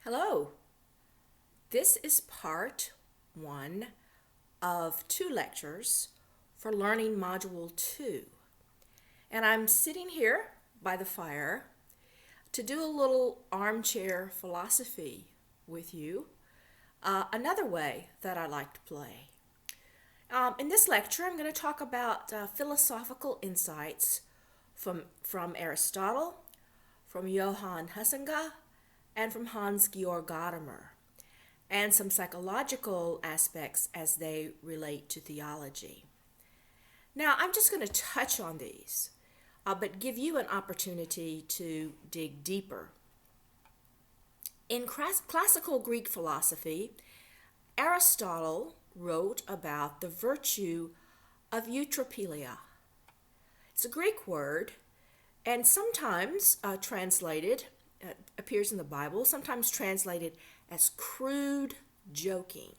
Hello. This is part one of two lectures for Learning Module 2. And I'm sitting here by the fire to do a little armchair philosophy with you, another way that I like to play. In this lecture, I'm going to talk about philosophical insights from Aristotle, from Johann Huizinga, and from Hans-Georg Gadamer, and some psychological aspects as they relate to theology. Now, I'm just going to touch on these, but give you an opportunity to dig deeper. In classical Greek philosophy, Aristotle wrote about the virtue of eutropelia. It's a Greek word, and sometimes appears in the Bible, sometimes translated as crude joking.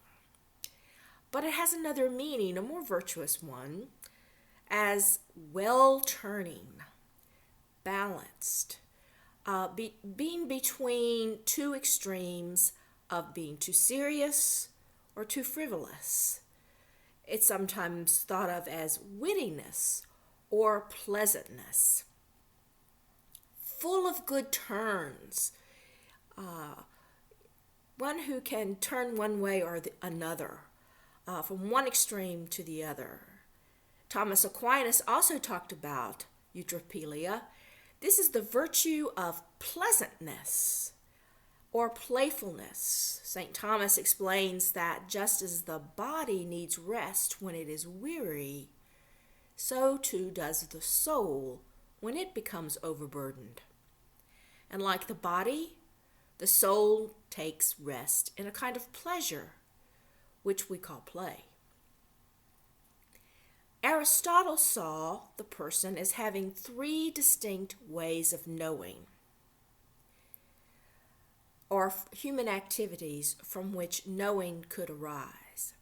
But it has another meaning, a more virtuous one, as well-turning, balanced, being between two extremes of being too serious or too frivolous. It's sometimes thought of as wittiness or pleasantness. Full of good turns, one who can turn one way or another, from one extreme to the other. Thomas Aquinas also talked about eutropelia. This is the virtue of pleasantness or playfulness. St. Thomas explains that just as the body needs rest when it is weary, so too does the soul when it becomes overburdened. And like the body, the soul takes rest in a kind of pleasure, which we call play. Aristotle saw the person as having three distinct ways of knowing, or human activities from which knowing could arise.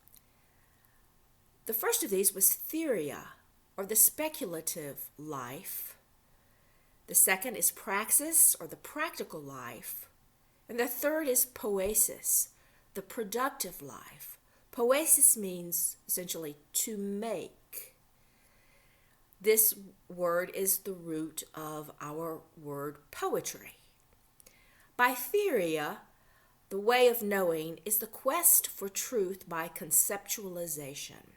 The first of these was theoria, or the speculative life. The second is praxis, or the practical life. And the third is poesis, the productive life. Poesis means essentially to make. This word is the root of our word poetry. By theoria, the way of knowing is the quest for truth by conceptualization.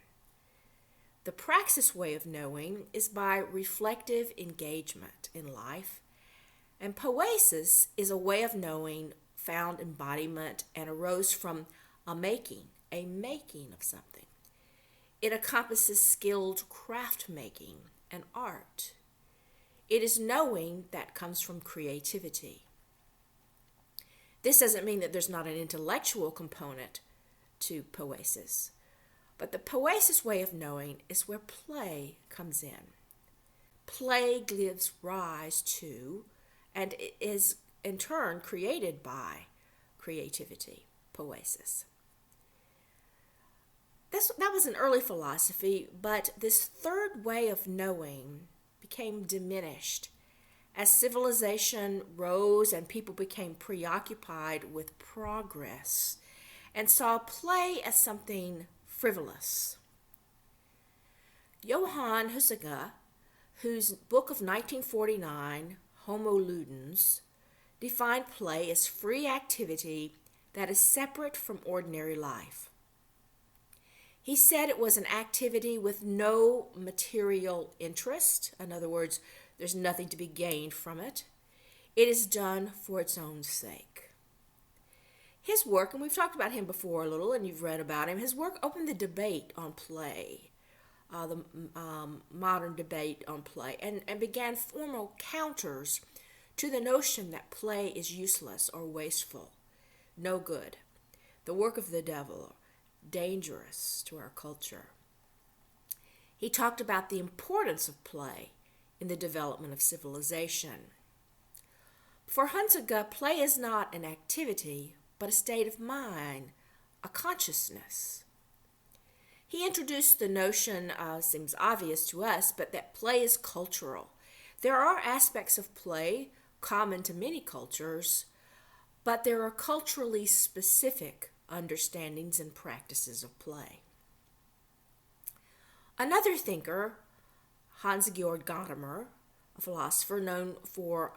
The praxis way of knowing is by reflective engagement in life, and poesis is a way of knowing found embodiment and arose from a making of something. It encompasses skilled craft making and art. It is knowing that comes from creativity. This doesn't mean that there's not an intellectual component to poesis. But the poesis way of knowing is where play comes in. Play gives rise to, and is in turn created by, creativity, poesis. That was an early philosophy, but this third way of knowing became diminished as civilization rose and people became preoccupied with progress and saw play as something frivolous. Johann Huizinga, whose book of 1949, Homo Ludens, defined play as free activity that is separate from ordinary life. He said it was an activity with no material interest. In other words, there's nothing to be gained from it. It is done for its own sake. His work, and we've talked about him before a little, and you've read about him, his work opened the debate on play, the modern debate on play, and began formal counters to the notion that play is useless or wasteful, no good, the work of the devil, dangerous to our culture. He talked about the importance of play in the development of civilization. For Huizinga, play is not an activity, but a state of mind, a consciousness. He introduced the notion, seems obvious to us, but that play is cultural. There are aspects of play common to many cultures, but there are culturally specific understandings and practices of play. Another thinker, Hans-Georg Gadamer, a philosopher known for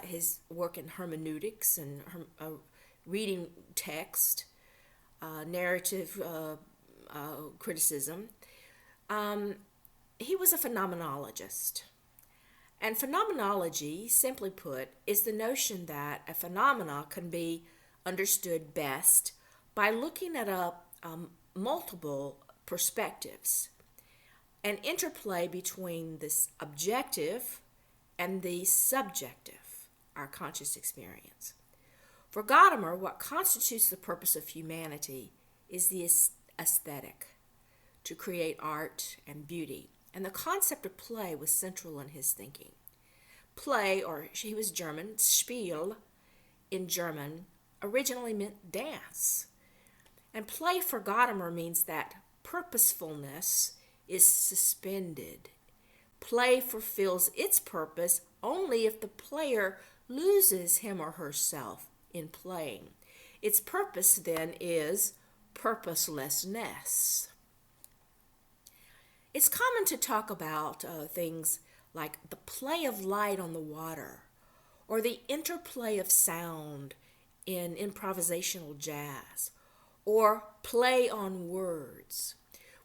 his work in hermeneutics and reading text, narrative criticism, he was a phenomenologist. And phenomenology, simply put, is the notion that a phenomena can be understood best by looking at multiple perspectives, an interplay between this objective and the subjective, our conscious experience. For Gadamer, what constitutes the purpose of humanity is the aesthetic, to create art and beauty. And the concept of play was central in his thinking. Play, or he was German, Spiel in German, originally meant dance. And play for Gadamer means that purposefulness is suspended. Play fulfills its purpose only if the player loses him or herself in playing. Its purpose then is purposelessness. It's common to talk about things like the play of light on the water or the interplay of sound in improvisational jazz or play on words,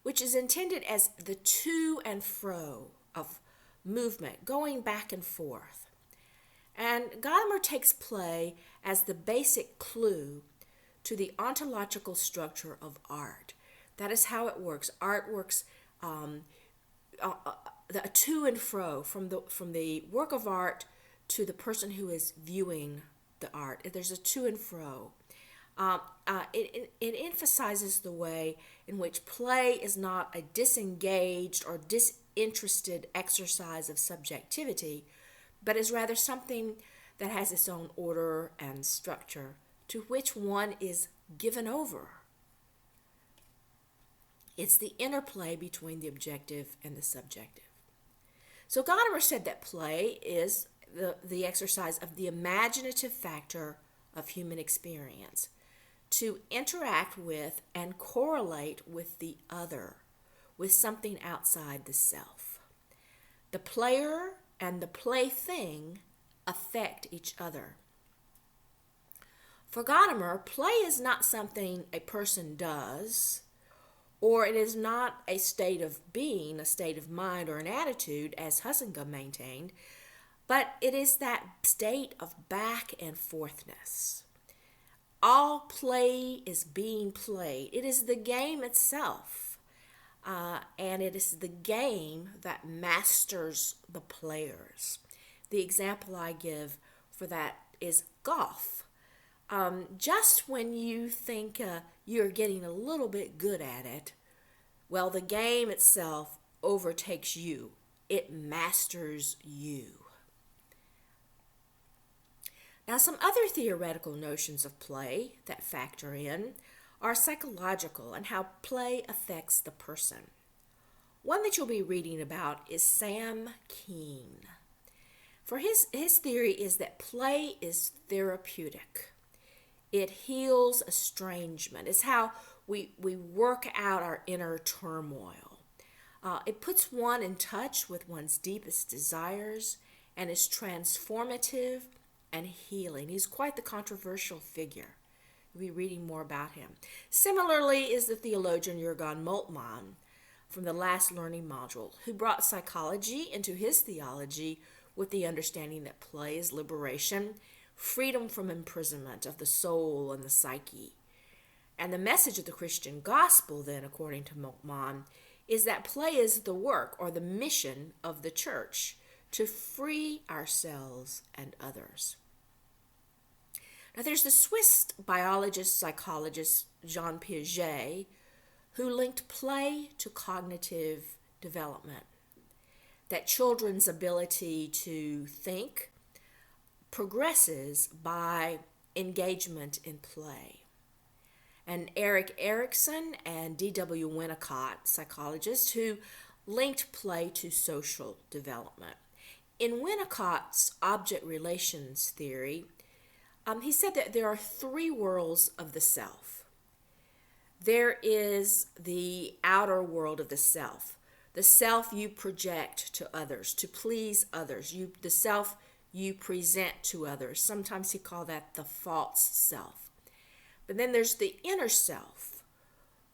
which is intended as the to and fro of movement, going back and forth. And Gadamer takes play as the basic clue to the ontological structure of art. That is how it works. Art works the to and fro from the work of art to the person who is viewing the art. There's a to and fro. It emphasizes the way in which play is not a disengaged or disinterested exercise of subjectivity, but is rather something that has its own order and structure to which one is given over. It's the interplay between the objective and the subjective. So Gadamer said that play is the exercise of the imaginative factor of human experience, to interact with and correlate with the other, with something outside the self. The player and the plaything affect each other. For Gadamer, play is not something a person does, or it is not a state of being, a state of mind, or an attitude, as Huizinga maintained, but it is that state of back and forthness. All play is being played. It is the game itself, and it is the game that masters the players. The example I give for that is golf. Just when you think you're getting a little bit good at it, well, the game itself overtakes you. It masters you. Now, some other theoretical notions of play that factor in are psychological and how play affects the person. One that you'll be reading about is Sam Keen. For his theory is that play is therapeutic. It heals estrangement. It's how we work out our inner turmoil. It puts one in touch with one's deepest desires and is transformative and healing. He's quite the controversial figure. We'll be reading more about him. Similarly is the theologian Jürgen Moltmann from the last learning module, who brought psychology into his theology with the understanding that play is liberation, freedom from imprisonment of the soul and the psyche. And the message of the Christian gospel, then, according to Moltmann, is that play is the work or the mission of the church to free ourselves and others. Now, there's the Swiss biologist, psychologist Jean Piaget, who linked play to cognitive development, that children's ability to think progresses by engagement in play. And Erik Erikson and D.W. Winnicott, psychologists, who linked play to social development. In Winnicott's object relations theory, He said that there are three worlds of the self. There is the outer world of the self you project to others, to please others, the self you present to others. Sometimes he called that the false self. But then there's the inner self,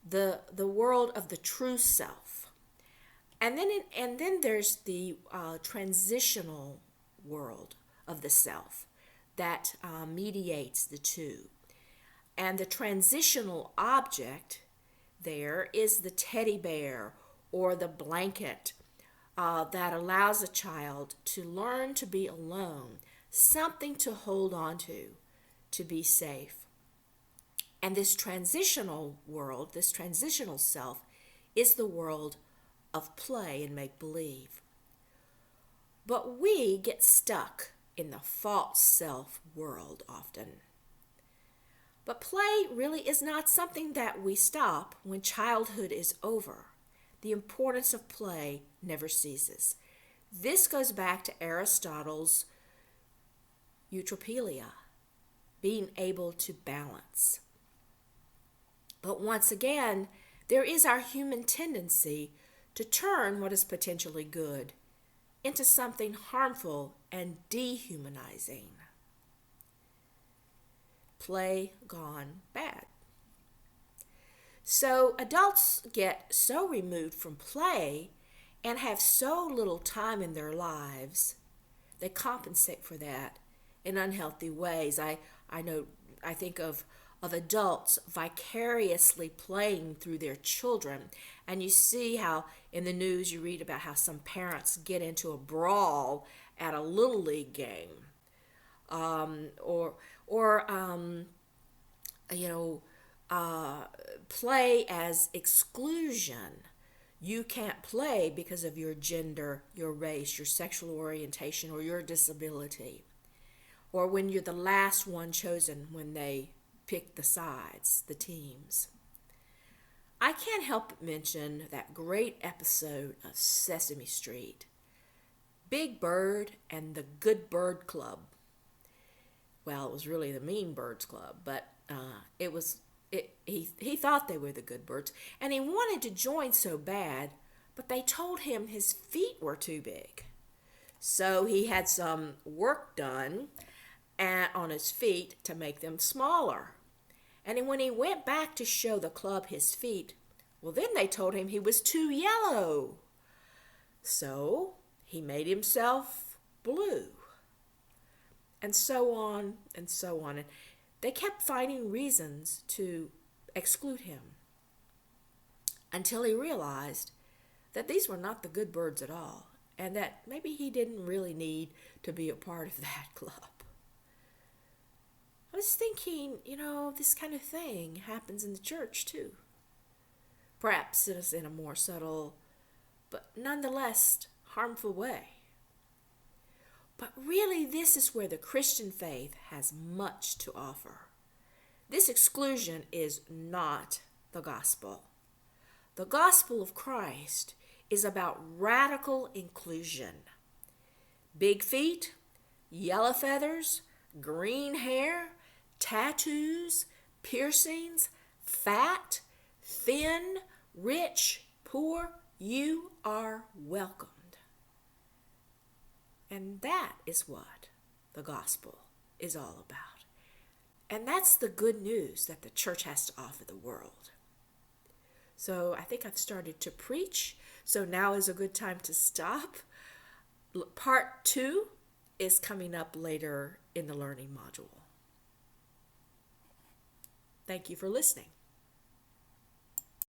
the world of the true self. And then there's the transitional world of the self that mediates the two. And the transitional object there is the teddy bear or the blanket that allows a child to learn to be alone, something to hold on to be safe. And this transitional world, this transitional self, is the world of play and make-believe. But we get stuck in the false self world often. But play really is not something that we stop when childhood is over. The importance of play never ceases. This goes back to Aristotle's eutropelia, being able to balance. But once again, there is our human tendency to turn what is potentially good into something harmful and dehumanizing. Play gone bad. So adults get so removed from play and have so little time in their lives, they compensate for that in unhealthy ways. I think of adults vicariously playing through their children. And you see how in the news you read about how some parents get into a brawl at a little league game, play as exclusion. You can't play because of your gender, your race, your sexual orientation, or your disability. Or when you're the last one chosen when they pick the sides, the teams. I can't help but mention that great episode of Sesame Street, Big Bird and the Good Bird Club. Well, it was really the Mean Birds Club, but he thought they were the good birds, and he wanted to join so bad, but they told him his feet were too big. So he had some work done on his feet to make them smaller. And when he went back to show the club his feet, well, then they told him he was too yellow. So he made himself blue. And so on and so on. And they kept finding reasons to exclude him until he realized that these were not the good birds at all, and that maybe he didn't really need to be a part of that club. I was thinking, this kind of thing happens in the church too. Perhaps it is in a more subtle, but nonetheless harmful way. But really, this is where the Christian faith has much to offer. This exclusion is not the gospel. The gospel of Christ is about radical inclusion. Big feet, yellow feathers, green hair, tattoos, piercings, fat, thin, rich, poor, you are welcomed. And that is what the gospel is all about. And that's the good news that the church has to offer the world. So I think I've started to preach, so now is a good time to stop. Part 2 is coming up later in the learning module. Thank you for listening.